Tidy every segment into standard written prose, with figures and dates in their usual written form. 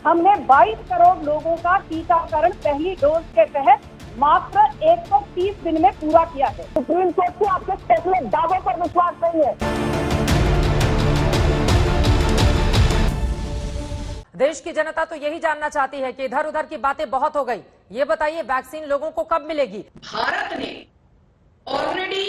हमने 22 करोड़ लोगों का टीकाकरण पहली डोज के तहत मात्र 130 दिन में पूरा किया है। सुप्रीम कोर्ट के आपके फैसले दावों पर विश्वास नहीं है। देश की जनता तो यही जानना चाहती है कि इधर उधर की बातें बहुत हो गई। ये बताइए, वैक्सीन लोगों को कब मिलेगी? भारत ने ऑलरेडी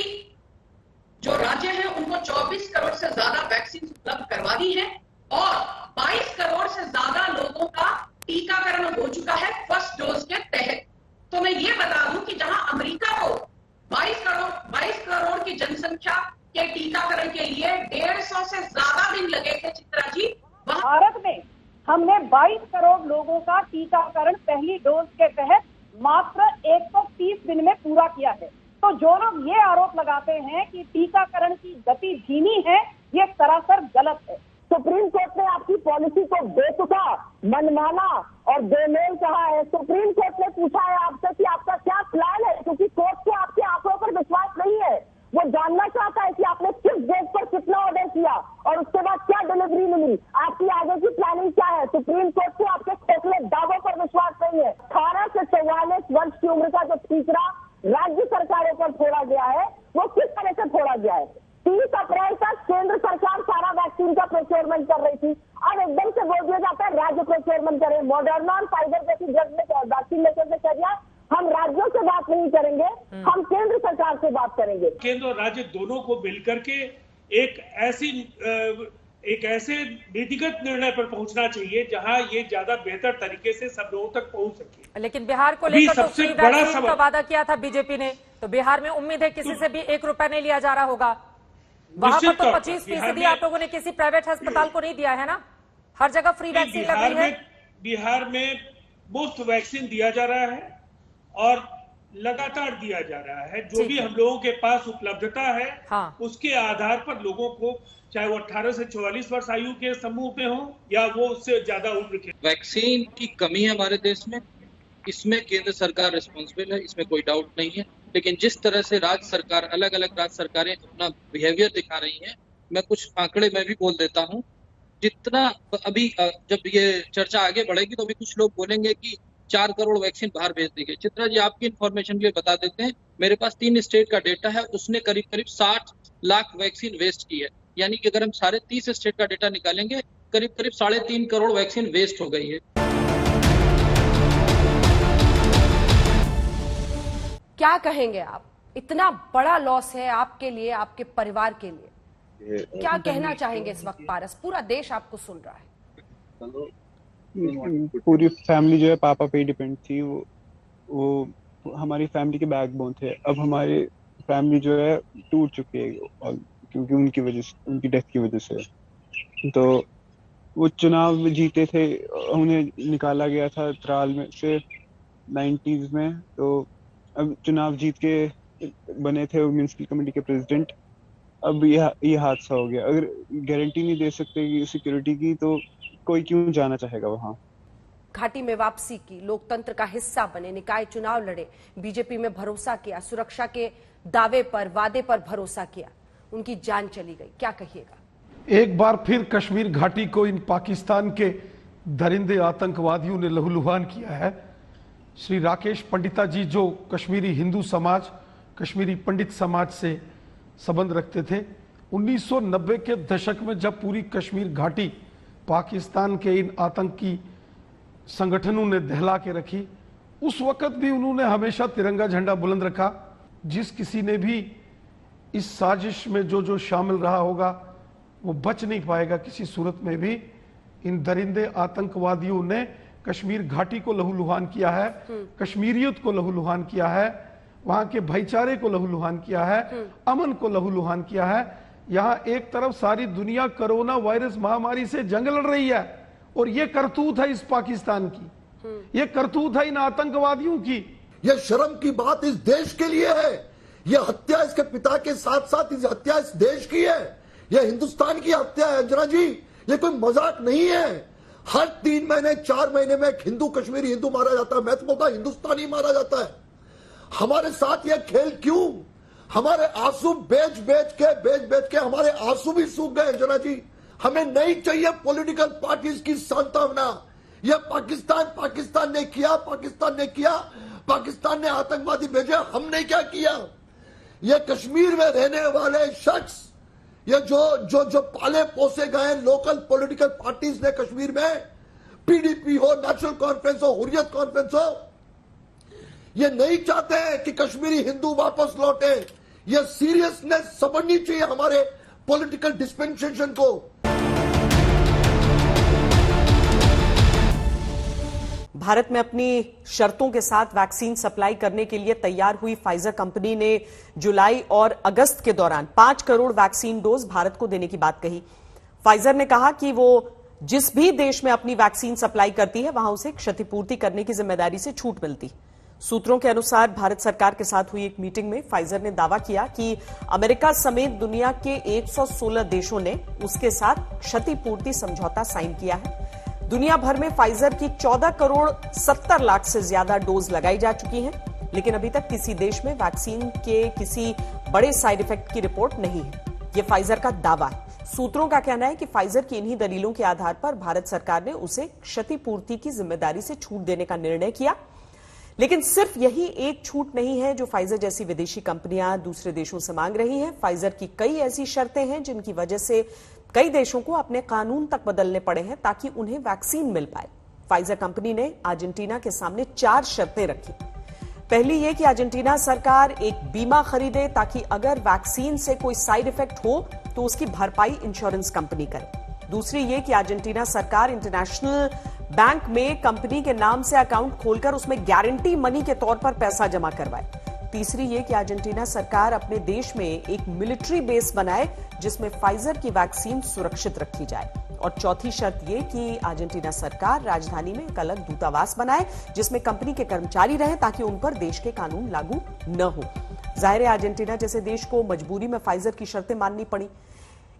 जो राज्य हैं उनको 24 करोड़ से ज्यादा वैक्सीन उपलब्ध करवा दी है और 22 करोड़ से ज्यादा लोगों का टीकाकरण हो चुका है फर्स्ट डोज के तहत। तो मैं ये बता दूं कि जहां अमेरिका को 22 करोड़ की जनसंख्या के टीकाकरण के लिए 150 से ज्यादा दिन लगे थे चित्रा जी, भारत में हमने 22 करोड़ लोगों का टीकाकरण पहली डोज के तहत मात्र 130 दिन में पूरा किया है। तो जो लोग ये आरोप लगाते हैं कि टीकाकरण की गति धीमी है, ये सरासर गलत है। सुप्रीम कोर्ट ने आपकी पॉलिसी को बेतुका, मनमाना और बेमेल कहा है। सुप्रीम कोर्ट ने पूछा है आपसे कि आपका क्या प्लान है, क्योंकि कोर्ट को आपके आंकड़ों पर विश्वास नहीं है। वो जानना चाहता है कि आपने किस डेट पर कितना ऑर्डर किया और उसके बाद क्या डिलीवरी मिली, आपकी आगे की प्लानिंग क्या है। सुप्रीम कोर्ट को आपके फैसले दावों पर विश्वास नहीं है। 18 से 44 वर्ष की उम्र का जो तीसरा राज्य सरकारों पर छोड़ा गया है, वो किस तरह से छोड़ा गया है? 30 अप्रैल तक केंद्र सरकार सारा वैक्सीन का प्रोक्योरमेंट कर रही थी। अब एकदम से बोल दिया जाता है राज्य प्रोक्योरमेंट करें। मॉडर्ना और फाइजर जैसी ड्रग में वैक्सीन लेकर से कह दिया हम राज्यों से बात नहीं करेंगे, हम केंद्र सरकार से बात करेंगे। केंद्र और राज्य दोनों को मिलकर के एक ऐसे नीतिगत निर्णय पर पहुंचना चाहिए जहां ये ज्यादा बेहतर तरीके से सब लोगों तक पहुंच सके। लेकिन बिहार को लेकर तो फ्री वैक्सीन का वादा किया था बीजेपी ने, तो बिहार में उम्मीद है किसी से भी 1 रुपया नहीं लिया जा रहा होगा। वहां पर तो 25% आप लोगों ने किसी प्राइवेट अस्पताल को नहीं दिया है ना, हर जगह फ्री वैक्सीन लग रही है। बिहार में मुफ्त वैक्सीन दिया जा रहा है और लगातार दिया जा रहा है। जो भी हम लोगों के पास उपलब्धता है, हाँ, उसके आधार पर लोगों को, चाहे वो 18 से 44 वर्ष आयु के समूह में हो या वो उससे ज्यादा उम्र के। वैक्सीन की कमी है हमारे देश में, इसमें केंद्र सरकार रिस्पॉन्सिबल है, इसमें कोई डाउट नहीं है। लेकिन जिस तरह से राज्य सरकार, अलग अलग राज्य सरकारें अपना बिहेवियर दिखा रही हैं, मैं कुछ आंकड़े में भी बोल देता हूं। जितना अभी जब ये चर्चा आगे बढ़ेगी तो अभी कुछ लोग बोलेंगे कि 4 करोड़ वैक्सीन बाहर भेज दी गई। चित्रा जी, आपकी इन्फॉर्मेशन के लिए बता देते हैं, मेरे पास 3 स्टेट का डेटा है, उसने करीब 60 लाख वैक्सीन वेस्ट की है। यानी कि अगर हम सारे 30 स्टेट का डेटा निकालेंगे, करीब 3.5 करोड़ वैक्सीन वेस्ट हो गई है। क्या कहेंगे आप? इतना बड़ा लॉस है आपके लिए, आपके परिवार के लिए, क्या कहना चाहेंगे इस वक्त पारस? पूरा देश आपको सुन रहा है। पूरी फैमिली जो है पापा पे डिपेंड थी। वो हमारी फैमिली के बैकबोन थे। अब हमारी फैमिली जो है टूट चुकी है और क्योंकि उनकी वजह से, उनकी डेथ की वजह से। तो वो चुनाव जीते थे, उन्हें निकाला गया था त्राल में से 90s में। तो अब चुनाव जीत के बने थे म्युनिसिपल कमेटी के प्रेसिडेंट। अब ये हादसा हो गया। अगर गारंटी नहीं दे सकते सिक्योरिटी की, तो कोई क्यों जाना चाहेगा वहां? घाटी में वापसी की, लोकतंत्र का हिस्सा बने, निकाय चुनाव लड़े, बीजेपी में भरोसा किया, सुरक्षा के दावे पर, वादे पर भरोसा किया, उनकी जान चली गई। क्या कहिएगा? एक बार फिर कश्मीर घाटी को इन पाकिस्तान के दरिंदे आतंकवादियों ने लहूलुहान किया है। श्री राकेश पंडिता जी, जो कश्मीरी हिंदू समाज, कश्मीरी पंडित समाज से संबंध रखते थे, 1990 के दशक में जब पूरी कश्मीर घाटी पाकिस्तान के इन आतंकी संगठनों ने दहला के रखी, उस वक्त भी उन्होंने हमेशा तिरंगा झंडा बुलंद रखा। जिस किसी ने भी इस साजिश में जो शामिल रहा होगा, वो बच नहीं पाएगा किसी सूरत में भी। इन दरिंदे आतंकवादियों ने कश्मीर घाटी को लहूलुहान किया है, कश्मीरियत को लहूलुहान किया है, वहां के भाईचारे को लहूलुहान किया है, अमन को लहूलुहान किया है। यहाँ एक तरफ सारी दुनिया कोरोना वायरस महामारी से जंग लड़ रही है और ये करतूत है इस पाकिस्तान की, ये करतूत है इन आतंकवादियों की। ये शर्म की बात इस देश के लिए है। ये हत्या इसके पिता के साथ साथ इस हत्या इस देश की है। ये हिंदुस्तान की हत्या है अंजना जी, ये कोई मजाक नहीं है। हर 3 महीने 4 महीने में एक हिंदू, कश्मीरी हिंदू मारा जाता है। मैं तो बोलता हिंदुस्तानी मारा जाता है। हमारे साथ ये खेल क्यों? हमारे आंसू बेच बेच के हमारे आंसू भी सूख गए अंजना जी। हमें नहीं चाहिए पॉलिटिकल पार्टीज की सांत्वना। ये पाकिस्तान ने किया, पाकिस्तान ने आतंकवादी भेजे, हमने क्या किया? ये कश्मीर में रहने वाले शख्स, ये जो पाले पोसे गए लोकल पॉलिटिकल पार्टीज ने कश्मीर में, पीडीपी हो, नेशनल कॉन्फ्रेंस हो, हुर्रियत कॉन्फ्रेंस हो, ये नहीं चाहते हैं कि कश्मीरी हिंदू वापस लौटे। ये सीरियसनेस समझनी चाहिए हमारे पॉलिटिकल डिस्पेंसेशन को। भारत में अपनी शर्तों के साथ वैक्सीन सप्लाई करने के लिए तैयार हुई फाइजर कंपनी ने जुलाई और अगस्त के दौरान 5 करोड़ वैक्सीन डोज भारत को देने की बात कही। फाइजर ने कहा कि वो जिस भी देश में अपनी वैक्सीन सप्लाई करती है वहां उसे क्षतिपूर्ति करने की जिम्मेदारी से छूट मिलती। सूत्रों के अनुसार भारत सरकार के साथ हुई एक मीटिंग में फाइजर ने दावा किया कि अमेरिका समेत दुनिया के 116 देशों ने उसके साथ क्षतिपूर्ति समझौता साइन किया है। दुनिया भर में फाइजर की 14 करोड़ 70 लाख से ज्यादा डोज लगाई जा चुकी हैं, लेकिन अभी तक किसी देश में वैक्सीन के किसी बड़े साइड इफेक्ट की रिपोर्ट नहीं है। यह फाइजर का दावा है। सूत्रों का कहना है कि फाइजर की इन्हीं दलीलों के आधार पर भारत सरकार ने उसे क्षतिपूर्ति की जिम्मेदारी से छूट देने का निर्णय किया। लेकिन सिर्फ यही एक छूट नहीं है जो फाइजर जैसी विदेशी कंपनियां दूसरे देशों से मांग रही हैं। फाइजर की कई ऐसी शर्तें हैं जिनकी वजह से कई देशों को अपने कानून तक बदलने पड़े हैं ताकि उन्हें वैक्सीन मिल पाए। फाइजर कंपनी ने अर्जेंटीना के सामने 4 शर्तें रखी। पहली यह कि अर्जेंटीना सरकार एक बीमा खरीदे ताकि अगर वैक्सीन से कोई साइड इफेक्ट हो तो उसकी भरपाई इंश्योरेंस कंपनी करे। दूसरी ये कि अर्जेंटीना सरकार इंटरनेशनल बैंक में कंपनी के नाम से अकाउंट खोलकर उसमें गारंटी मनी के तौर पर पैसा जमा करवाए। तीसरी ये कि अर्जेंटीना सरकार अपने देश में एक मिलिट्री बेस बनाए जिसमें फाइजर की वैक्सीन सुरक्षित रखी जाए। और चौथी शर्त ये कि अर्जेंटीना सरकार राजधानी में एक अलग दूतावास बनाए जिसमें कंपनी के कर्मचारी रहें ताकि उन पर देश के कानून लागू न हो। जाहिर है अर्जेंटीना जैसे देश को मजबूरी में फाइजर की शर्तें माननी पड़ी।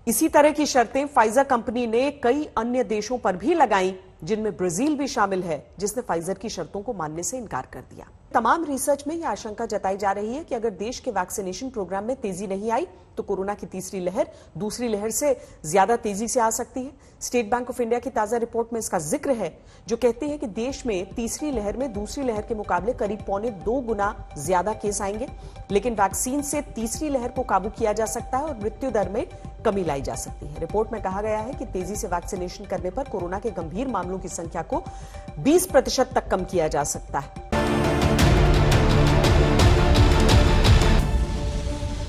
इसी तरह की शर्तें फाइजर कंपनी ने कई अन्य देशों पर भी लगाई जिनमें ब्राजील भी शामिल है जिसने फाइजर की शर्तों को मानने से इनकार कर दिया। तमाम रिसर्च में यह आशंका जताई जा रही है कि अगर देश के वैक्सीनेशन प्रोग्राम में तेजी नहीं आई तो कोरोना की तीसरी लहर दूसरी लहर से ज्यादा तेजी से आ सकती है। स्टेट बैंक ऑफ इंडिया की ताजा रिपोर्ट में इसका जिक्र है जो कहती है कि देश में तीसरी लहर में दूसरी लहर के मुकाबले करीब 1.25 गुना ज्यादा केस आएंगे, लेकिन वैक्सीन से तीसरी लहर को काबू किया जा सकता है और मृत्यु दर में कमी लाई जा सकती है। रिपोर्ट में कहा गया है कि तेजी से वैक्सीनेशन करने पर कोरोना के गंभीर मामलों की संख्या को 20% तक कम किया जा सकता है।